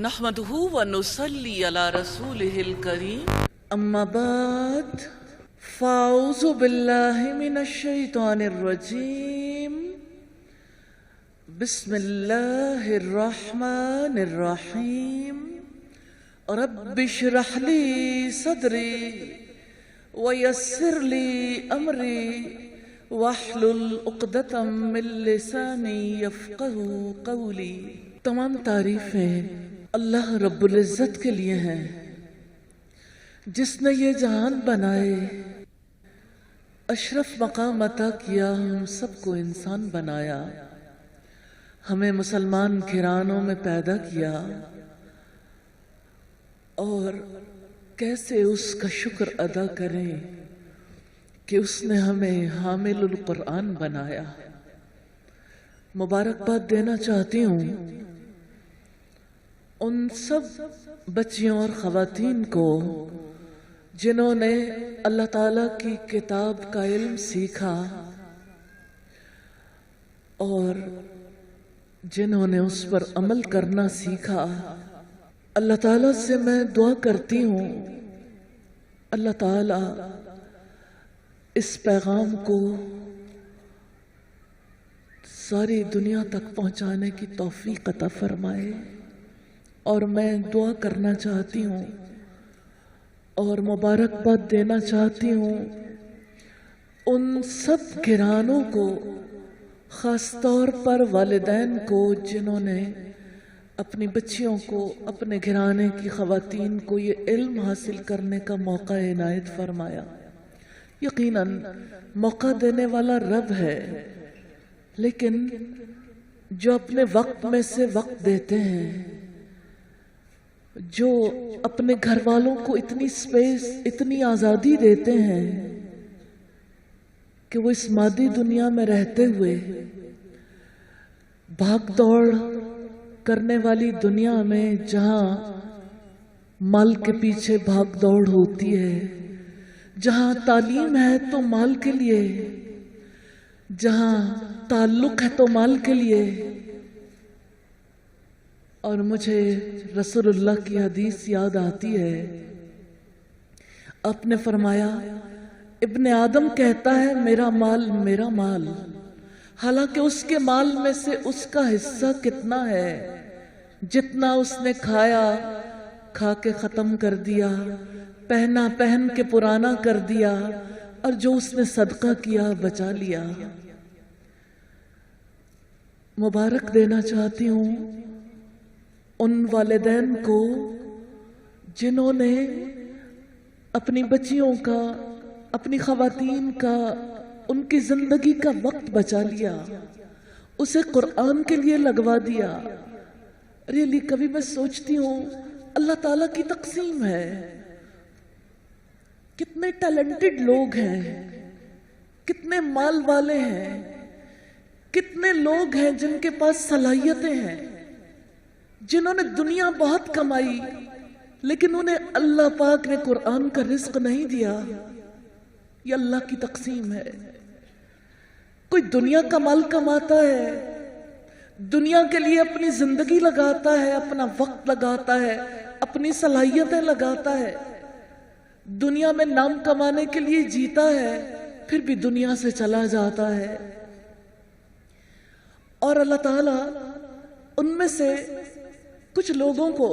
نحمدہ و نصلی علی رسولہ الکریم اما بعد فاعوذ باللہ من الشیطان الرجیم بسم اللہ الرحمن الرحیم رب اشرح لی صدری ویسر لی امری واحلل عقدۃ من لسانی یفقہوا قولی۔ تمام تعریفیں اللہ رب العزت کے لیے ہیں جس نے یہ جہان بنائے، اشرف مقام عطا کیا، ہم سب کو انسان بنایا، ہمیں مسلمان گھرانوں میں پیدا کیا، اور کیسے اس کا شکر ادا کریں کہ اس نے ہمیں حامل القرآن بنایا۔ مبارکباد دینا چاہتی ہوں ان سب بچیوں اور خواتین کو جنہوں نے اللہ تعالیٰ کی کتاب کا علم سیکھا اور جنہوں نے اس پر عمل کرنا سیکھا۔ اللہ تعالیٰ سے میں دعا کرتی ہوں اللہ تعالیٰ اس پیغام کو ساری دنیا تک پہنچانے کی توفیق عطا فرمائے، اور میں دعا کرنا چاہتی ہوں اور مبارکباد دینا چاہتی ہوں ان سب گھرانوں کو، خاص طور پر والدین کو جنہوں نے اپنی بچیوں کو، اپنے گھرانے کی خواتین کو یہ علم حاصل کرنے کا موقع عنایت فرمایا۔ یقیناً موقع دینے والا رب ہے، لیکن جو اپنے وقت میں سے وقت دیتے ہیں، جو اپنے گھر والوں کو اتنی سپیس، اتنی آزادی دیتے ہیں کہ وہ اس مادی دنیا میں رہتے ہوئے بھاگ دوڑ کرنے والی دنیا میں، جہاں مال کے پیچھے بھاگ دوڑ ہوتی ہے، جہاں تعلیم ہے تو مال کے لیے، جہاں تعلق ہے تو مال کے لیے۔ اور مجھے رسول اللہ کی حدیث یاد آتی ہے، آپ نے فرمایا ابن آدم کہتا ہے میرا مال میرا مال، حالانکہ اس کے مال میں سے اس کا حصہ کتنا ہے؟ جتنا اس نے کھایا کھا کے ختم کر دیا، پہنا پہن کے پرانا کر دیا، اور جو اس نے صدقہ کیا بچا لیا۔ مبارک دینا چاہتی ہوں ان والدین کو جنہوں نے اپنی بچیوں کا، اپنی خواتین کا، ان کی زندگی کا وقت بچا لیا، اسے قرآن کے لیے لگوا دیا۔ ریلی کبھی میں سوچتی ہوں اللہ تعالیٰ کی تقسیم ہے، کتنے ٹیلنٹڈ لوگ ہیں، کتنے مال والے ہیں، کتنے لوگ ہیں جن کے پاس صلاحیتیں ہیں، جنہوں نے دنیا بہت کمائی، لیکن انہیں اللہ پاک نے قرآن کا رزق نہیں دیا۔ یہ اللہ کی تقسیم ہے۔ کوئی دنیا کا مال کماتا ہے، دنیا کے لیے اپنی زندگی لگاتا ہے، اپنا وقت لگاتا ہے، اپنی صلاحیتیں لگاتا ہے، دنیا میں نام کمانے کے لیے جیتا ہے، پھر بھی دنیا سے چلا جاتا ہے۔ اور اللہ تعالیٰ ان میں سے کچھ لوگوں کو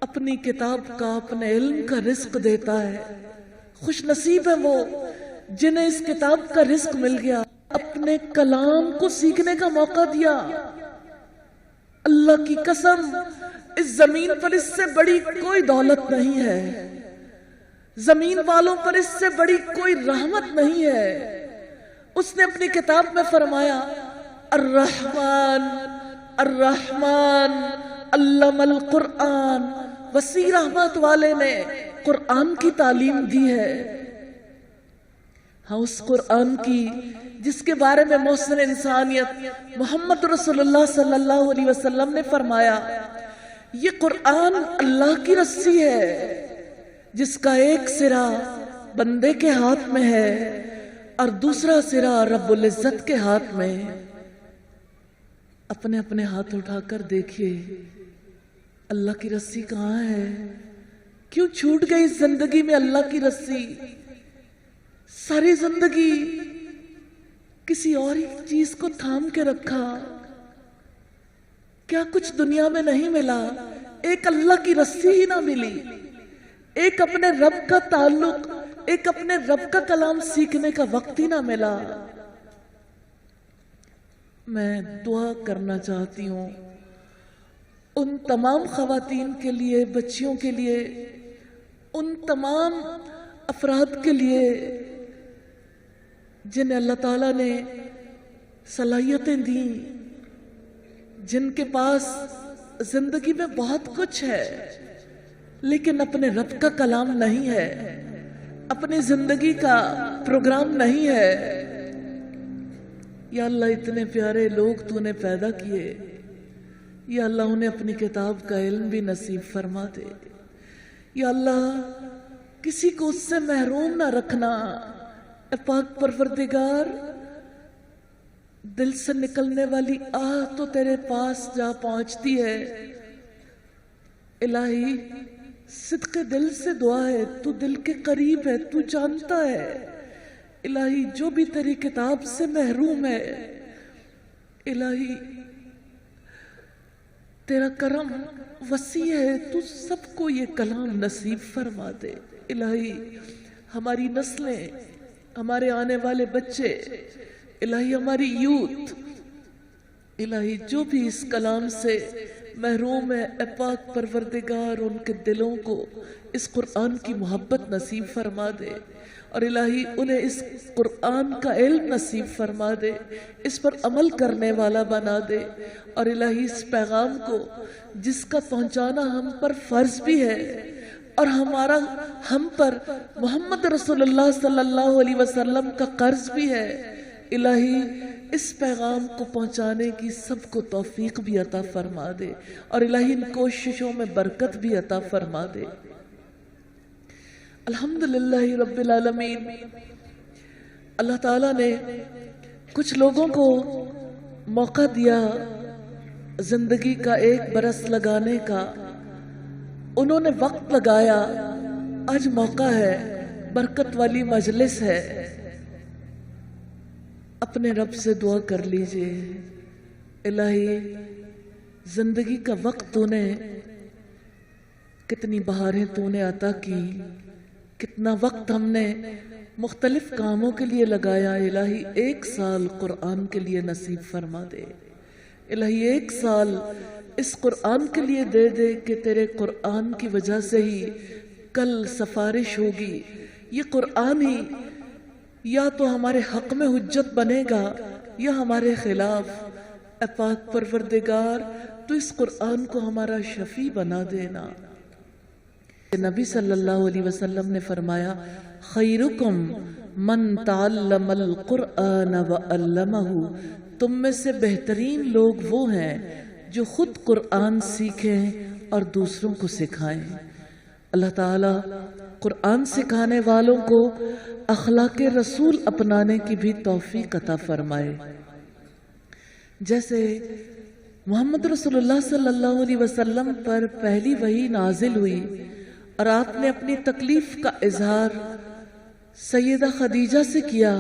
اپنی کتاب کا، اپنے علم کا رزق دیتا ہے۔ خوش نصیب ہے وہ جنہیں اس کتاب کا رزق مل گیا، اپنے کلام کو سیکھنے کا موقع دیا۔ اللہ کی قسم اس زمین پر اس سے بڑی کوئی دولت نہیں ہے، زمین والوں پر اس سے بڑی کوئی رحمت نہیں ہے۔ اس نے اپنی کتاب میں فرمایا الرحمن الرحمن علم القرآن، وسیع رحمت والے نے قرآن کی تعلیم دی ہے۔ ہاں، اس قرآن کی جس کے بارے میں محسن انسانیت محمد رسول اللہ صلی اللہ علیہ وسلم نے فرمایا یہ قرآن اللہ کی رسی ہے جس کا ایک سرا بندے کے ہاتھ میں ہے اور دوسرا سرا رب العزت کے ہاتھ میں۔ اپنے اپنے ہاتھ اٹھا کر دیکھیے اللہ کی رسی کہاں ہے؟ کیوں چھوٹ گئی زندگی میں اللہ کی رسی؟ ساری زندگی کسی اور ہی چیز کو تھام کے رکھا، کیا کچھ دنیا میں نہیں ملا؟ ایک اللہ کی رسی ہی نہ ملی، ایک اپنے رب کا تعلق، ایک اپنے رب کا کلام سیکھنے کا وقت ہی نہ ملا۔ میں دعا کرنا چاہتی ہوں ان تمام خواتین کے لیے، بچیوں کے لیے، ان تمام افراد کے لیے جنہیں اللہ تعالیٰ نے صلاحیتیں دیں، جن کے پاس زندگی میں بہت کچھ ہے لیکن اپنے رب کا کلام نہیں ہے، اپنی زندگی کا پروگرام نہیں ہے۔ یا اللہ اتنے پیارے لوگ تو نے پیدا کیے، یا اللہ انہیں اپنی کتاب کا علم بھی نصیب فرما دے۔ یا اللہ کسی کو اس سے محروم نہ رکھنا۔ اے پاک پروردگار، دل سے نکلنے والی آہ تو تیرے پاس جا پہنچتی ہے۔ الہی صدق دل سے دعا ہے، تو دل کے قریب ہے، تو جانتا ہے۔ الہی جو بھی تیری کتاب سے محروم ہے، الہی تیرا کرم وسیع ہے، تو سب کو یہ کلام نصیب فرما دے۔ الہی ہماری نسلیں، ہمارے آنے والے بچے، الہی ہماری یوتھ، الہی جو بھی اس کلام سے محروم ہے، اے پاک پروردگار ان کے دلوں کو اس قرآن کی محبت نصیب فرما دے، اور الہی انہیں اس قرآن کا علم نصیب فرما دے، اس پر عمل کرنے والا بنا دے، اور الہی اس پیغام کو جس کا پہنچانا ہم پر فرض بھی ہے اور ہم پر محمد رسول اللہ صلی اللہ علیہ وسلم کا قرض بھی ہے، الہی اس پیغام کو پہنچانے کی سب کو توفیق بھی عطا فرما دے، اور الہی ان کوششوں میں برکت بھی عطا فرما دے۔ الحمدللہ رب العالمین۔ اللہ تعالیٰ نے کچھ لوگوں کو موقع دیا زندگی کا 1 برس لگانے کا، انہوں نے وقت لگایا، آج موقع ہے، برکت والی مجلس ہے۔ اپنے رب سے دعا کر لیجئے، الہی زندگی کا وقت تو نے، کتنی بہاریں تو نے عطا کی، کتنا وقت ہم نے مختلف کاموں کے لیے لگایا، الہی 1 سال قرآن کے لیے نصیب فرما دے۔ الہی 1 سال اس قرآن کے لیے دے دے کہ تیرے قرآن کی وجہ سے ہی کل سفارش ہوگی، یہ قرآن ہی یا تو ہمارے حق میں حجت بنے گا یا ہمارے خلاف۔ اے پاک پروردگار، تو اس قرآن کو ہمارا شفیع بنا دینا۔ نبی صلی اللہ علیہ وسلم نے فرمایا، خیرکم من تعلم القرآن وعلمہ، تم میں سے بہترین لوگ وہ ہیں جو خود قرآن سیکھیں اور دوسروں کو سکھائیں۔ اللہ تعالیٰ قرآن سکھانے والوں کو اخلاق رسول اپنانے کی بھی توفیق عطا فرمائے۔ جیسے محمد رسول اللہ صلی اللہ علیہ وسلم پر پہلی وحی نازل ہوئی اور آپ نے اپنی تکلیف کا اظہار سیدہ خدیجہ سے کیا،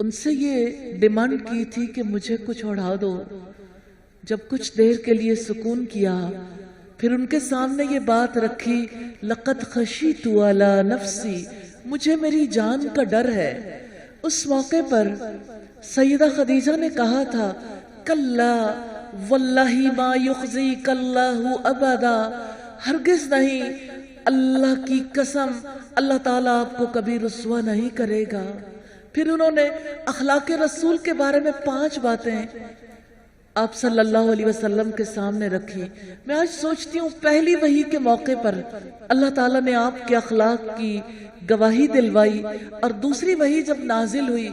ان سے یہ ڈیمانڈ کی تھی کہ مجھے کچھ اڑا دو۔ جب کچھ دیر کے لیے سکون کیا، پھر ان کے سامنے یہ بات رکھی، لقد خشیت علی نفسی، مجھے میری جان کا ڈر ہے۔ اس موقع پر سیدہ خدیجہ نے کہا تھا، کلا واللہ ما یخزیک اللہ ابدا، ہرگز نہیں، اللہ کی قسم اللہ تعالیٰ آپ کو کبھی رسوا نہیں کرے گا۔ پھر انہوں نے اخلاق رسول کے بارے میں 5 باتیں آپ صلی اللہ علیہ وسلم کے سامنے رکھی۔ میں آج سوچتی ہوں پہلی وحی کے موقع پر اللہ تعالیٰ نے آپ کے اخلاق کی گواہی دلوائی، اور دوسری وحی جب نازل ہوئی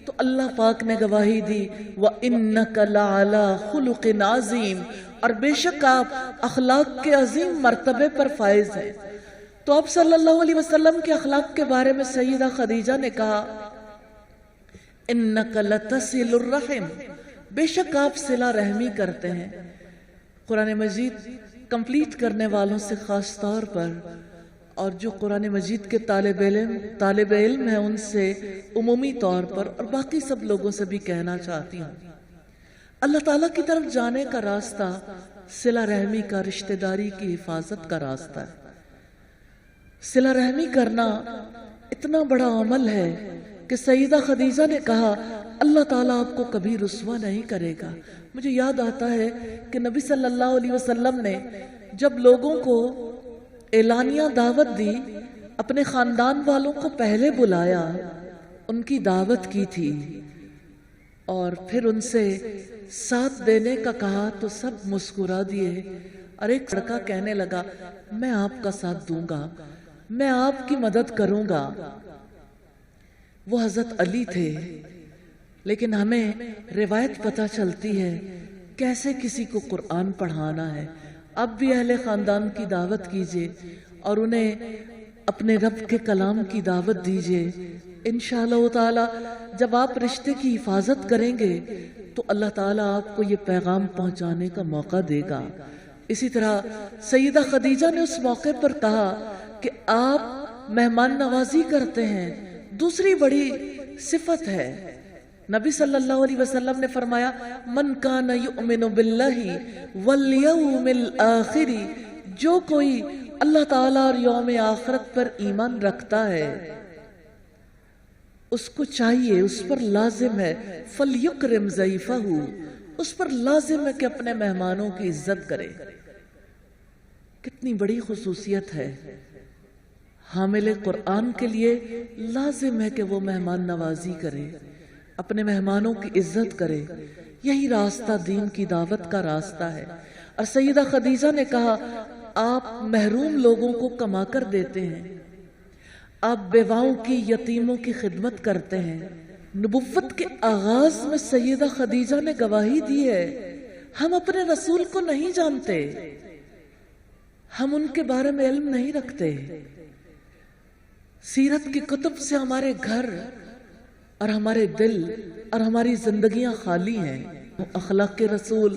تو اللہ پاک نے گواہی دی، وَإِنَّكَ لَعَلَىٰ خُلُقٍ عَظِيمٍ، اور بے شک آپ اخلاق کے عظیم مرتبے پر فائز ہیں۔ تو آپ صلی اللہ علیہ وسلم کے اخلاق کے بارے میں سیدہ خدیجہ نے کہا، اِنَّكَ لَتَصِلُ الرَّحِمِ، بے شک آپ صلہ رحمی کرتے ہیں۔ قرآن مجید کمپلیٹ کرنے والوں سے خاص طور پر اور جو قرآن مجید کے طالب علم ہیں ان سے عمومی طور پر اور باقی سب لوگوں سے بھی کہنا چاہتی ہوں، اللہ تعالیٰ کی طرف جانے کا راستہ صلہ رحمی کا، رشتہ داری کی حفاظت کا راستہ ہے۔ صلہ رحمی کرنا اتنا بڑا عمل ہے کہ سیدہ خدیجہ نے کہا اللہ تعالیٰ آپ کو کبھی رسوا نہیں کرے گا۔ مجھے یاد آتا ہے کہ نبی صلی اللہ علیہ وسلم نے جب لوگوں کو اعلانیہ دعوت دی، اپنے خاندان والوں کو پہلے بلایا، ان کی دعوت کی تھی اور پھر ان سے ساتھ دینے کا کہا تو سب مسکرا دیے، اور ایک لڑکا کہنے لگا میں آپ کا ساتھ دوں گا، میں آپ کی مدد کروں گا۔ وہ حضرت علی تھے، لیکن ہمیں روایت پتہ چلتی ہے کیسے کسی کو قرآن پڑھانا ہے۔ اب بھی اہل خاندان کی دعوت کیجئے اور انہیں اپنے رب کے کلام کی دعوت دیجئے۔ انشاءاللہ تعالی جب آپ رشتے کی حفاظت کریں گے تو اللہ تعالیٰ آپ کو یہ پیغام پہنچانے کا موقع دے گا۔ اسی طرح سیدہ خدیجہ نے اس موقع پر کہا کہ آپ مہمان نوازی کرتے ہیں، دوسری بڑی صفت ہے۔ نبی صلی اللہ علیہ وسلم نے فرمایا من کان یؤمن باللہ والیوم الآخر، جو کوئی اللہ تعالیٰ اور یوم آخرت پر ایمان رکھتا ہے اس کو چاہیے، اس پر لازم ہے فلیکرم ضیفہ، اس پر لازم ہے کہ اپنے مہمانوں کی عزت کرے۔ کتنی بڑی خصوصیت ہے، حامل قرآن کے لیے لازم ہے کہ وہ مہمان نوازی کرے، اپنے مہمانوں کی عزت کرے۔ یہی راستہ دین کی دعوت کا راستہ ہے۔ اور سیدہ خدیجہ نے کہا آپ محروم لوگوں کو کما کر دیتے ہیں، آپ بیواؤں کی، یتیموں کی خدمت کرتے ہیں۔ نبوت کے آغاز میں سیدہ خدیجہ نے گواہی دی ہے ہم اپنے رسول کو نہیں جانتے، ہم ان کے بارے میں علم نہیں رکھتے، سیرت کی کتب سے ہمارے گھر اور ہمارے دل اور ہماری زندگیاں خالی ہیں۔ اخلاق کے رسول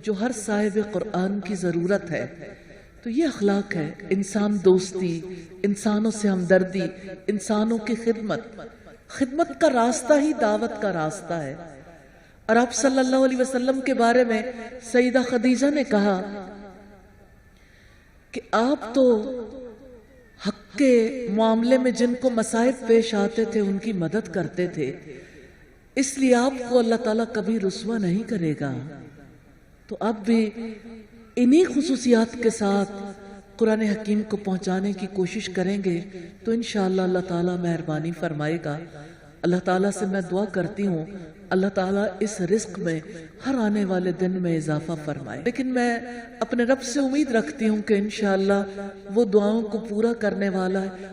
جو ہر صاحب قرآن کی ضرورت ہے، تو یہ اخلاق ہے انسان دوستی، انسانوں سے ہمدردی، انسانوں کی خدمت کا راستہ ہی دعوت کا راستہ ہے۔ اور آپ صلی اللہ علیہ وسلم کے بارے میں سیدہ خدیجہ نے کہا کہ آپ تو حق کے معاملے میں جن کو مصائب پیش آتے تھے ان کی مدد کرتے تھے، اس لیے آپ کو اللہ تعالیٰ کبھی رسوا نہیں کرے گا۔ تو اب بھی انہی خصوصیات کے ساتھ قرآن حکیم کو پہنچانے کی کوشش کریں گے تو انشاءاللہ اللہ تعالیٰ مہربانی فرمائے گا۔ اللہ تعالیٰ سے میں دعا کرتی ہوں اللہ تعالیٰ اس رزق میں ہر آنے والے دن میں اضافہ فرمائے، لیکن میں اپنے رب سے امید رکھتی ہوں کہ انشاءاللہ وہ دعاؤں کو پورا کرنے والا ہے۔